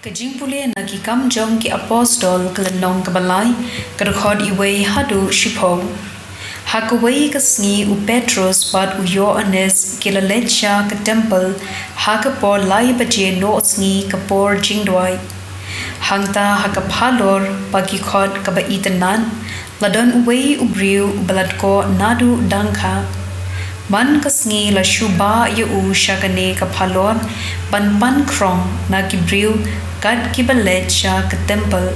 Ka jingpule na ki kam jong ki apostol ka lanong ka balay ka record iway hadu shipo. Hakaway ka sngi u Petros bat u Yohanes kila lecha ka temple hakapor lai baje no sngi kapor jingdwai. Hangta hakaphalor pagi khod ka ba itanan ladon uway ubriu balad ko nadu dangka. Man kasngi la shuba ya u shakane kaphalor ban krong na kibriu kad kibalet sha ka temple.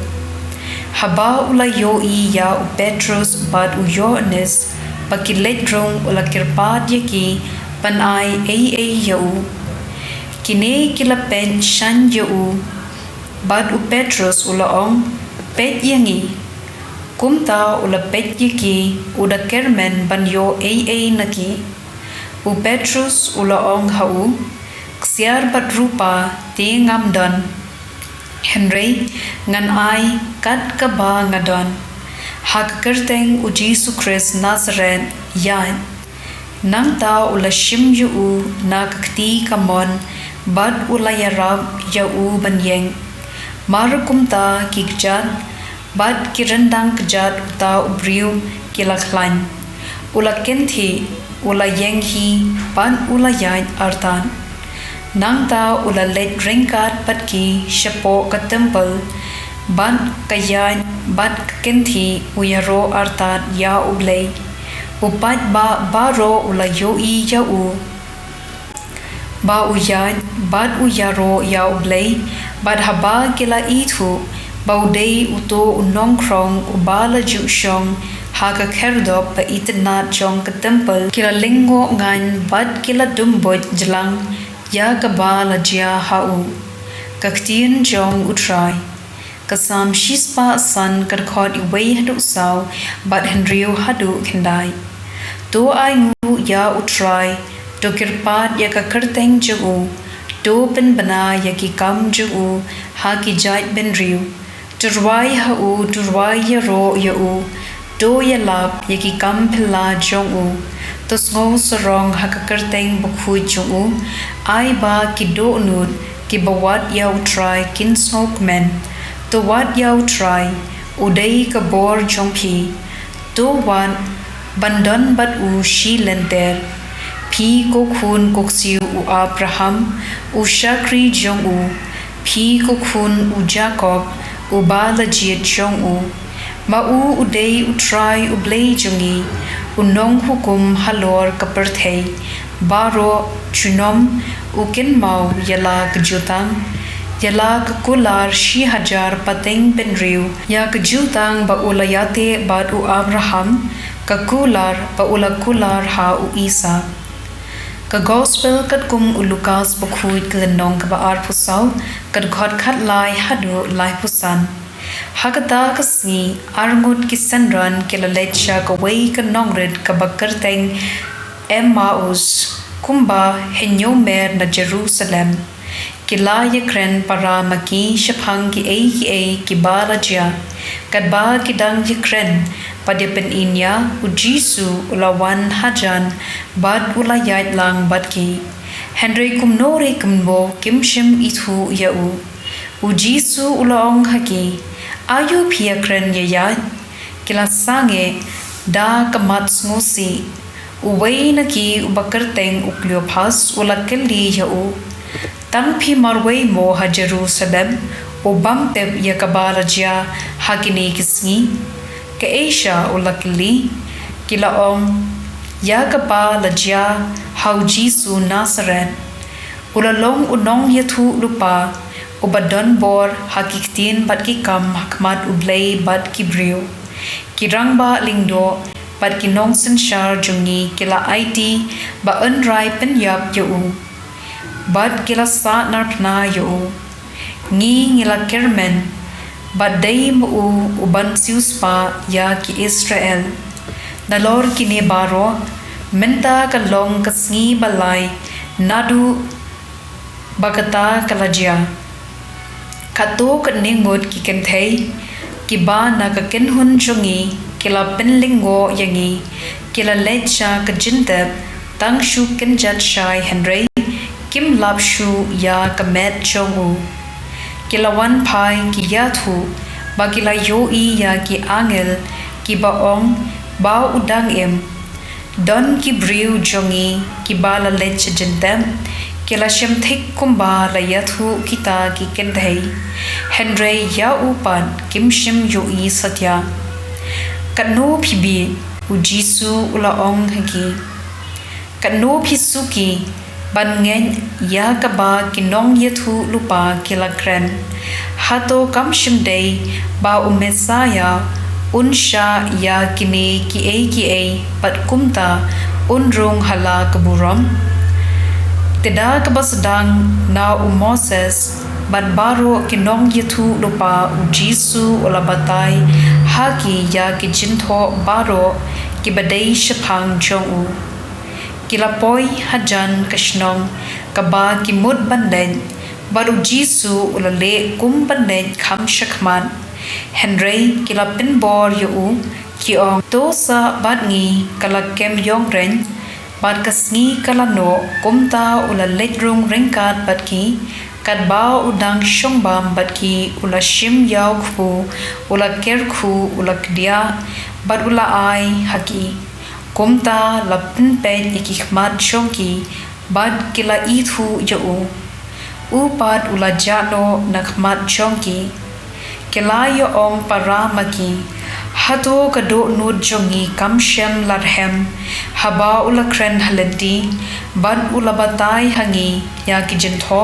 Haba ula yo I ya u Petros bad u Yohanes pakilet rong ula kirpad yaki pan ai ya u. Kine kila pen shan ya u bad u Petros ula ong pet yangi. Kumta ula pet yaki uda kermen ban yo naki. U Petrus ula ong hau ksiar bat rupa te ngamdan Henry ngan ai kat ka ba ngadon hak kerteng u Jesus Christ Nazareth yan nang ta ula shim yu u na kakti kamon bat ula yarab ya u banyeng marukum ta kikjat bat kirendang kjat ta ubriu kilaklan ula kenti ula yenghi pan ula yain artan nang ta ula let ringkat patki shapo ka temple ban kayan bat kenti uyaro artan ya u Blei upat ba baro ula yoi ya u ba uyan bat uyaro ya u Blei bat haba kila itu baudei uto unong krong ubala jushong haka kerdop pa itinat jong ka temple kila linggo ngan bat kila dumbot jelang ya kabala jia hau ka ktien jong utrai kasam shispa san kadkhot iway hadu saw bat henrio hadu kendai to ai ngu ya utrai to kirpat ya ka kerteng jugu to pen bana ya ki kam jugu ha ki jait ben riu turwai hau turwai ya ro ya u do ya lap yaki kam phila jong u to sngo sarong hakakerteng bukhui jong u ai ba ki do nud ki bawat yau try kin snok men to wat yau try udai ka bor jong phi to wan bandan bat u shi lenter phi ko khun koksiu u Abraham u shakri jong u phi ko khun u Jacob u bala jiet jong u ma u udei utrai u Blei jungi unong hukum halor kaperthei baro chunom ukin mau yala kjutang yala kular shi hajar pateng benriu ya kjutang ba ulayate bad u Abraham kakular ba kular ha u Isa ka gospel kat kum u Lukas bukhuit klenong ka ba arpusaw kat ghot khat lai hadu lai pusan Hagata kasni arngut kisanran kilalecha kaway ka nongred kabakarteng Emmaus kumba henyomer na Jerusalem kilaya kren para maki shaphang ki kibala jia kadba kidang kren padepen inya u Jisu ulawan hajan bad ulayat lang badki Henry kumnore kumbo kimshim ithu ya u Jisu ulaong haki ayu pia kren yaya kila sange da kamat ngosi uway na ki ubakarteng ukliopas ulakeli ya u tanpi marway mo ha Jerusalem o bamteb ya kabala jia hakini kisngi ka Asia ulakeli kila ong ya kabala jia hau Jisu Nazareth ulalong unong yathu lupa ubadon bor hakiktin bat ki kam hakmat u Blei bat ki briu kirangba lingdo bat ki nong senshar jungi kila IT ba unrai pen yap u bat kila sa narpna u ngi ngila kermen bat dai mu uban siuspa ya ki Israel dalor kine baro menta ka long kasngi balai nadu bagata kalajia kato kaningot ki kenthei ki ba na ka kenhun chungi kila penlingo yangi kila lecha ka jintep tang shu kenjat shai Henry kim lap shu ya ka met chongu kilawan pai ki yathu ba kila yo I ya ki angel ki baong ba udang em don ki briu jongi ki bala lech jentem kila shem thik kumba la yathu kita ki kendhei henry ya upan kim shim yo I satya kanu phibi u jisu ula ong haki kanu phisuki ban ngen ya ka ba kinong yathu lupa kilakren hato kam shim dei ba u mesaya unsha ya kini ki a pat kumta unrung hala kaburam teda kabasadang na u Moses ban baro kinong yathu lupa u jisu ula batai haki ya ki jintho baro ki badai shapang jong u kilapoi hajan kashnong kaba ki mud banden baru jisu ula le kum banden kham shakman henry kilapin bor yu ki ong dosa badngi kala kem yong ren bad kasngi kala no kumta ula legrung ringkat badki kadba udang shongbam badki ula shim yaw khu ula kerkhu ula kdia bad ula ai haki kumta lapin pen ikikmat shongki bad kila ithu yo upad ula jano nakmat shongki kila yo ong paramaki hato kado nud jongi kamshem larhem haba ula kren halenti bad ula batai hangi ya kijintho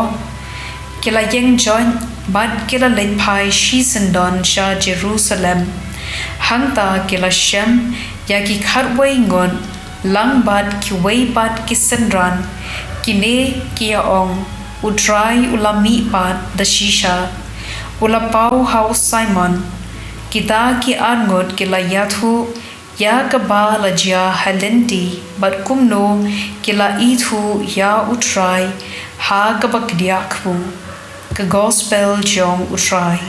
kila yeng join bad kila lenpai shisendon sha Jerusalem hangta kila shem ya ki kharwai ngon lang bad ki wei bad ki senran kine kia ong utrai ulami bad da shisha ula pau house Simon kita ki angot kila yathu ya kaba lajia halenti bad kumno kila ithu ya utrai ha kabakdiakbu ka gospel jong utrai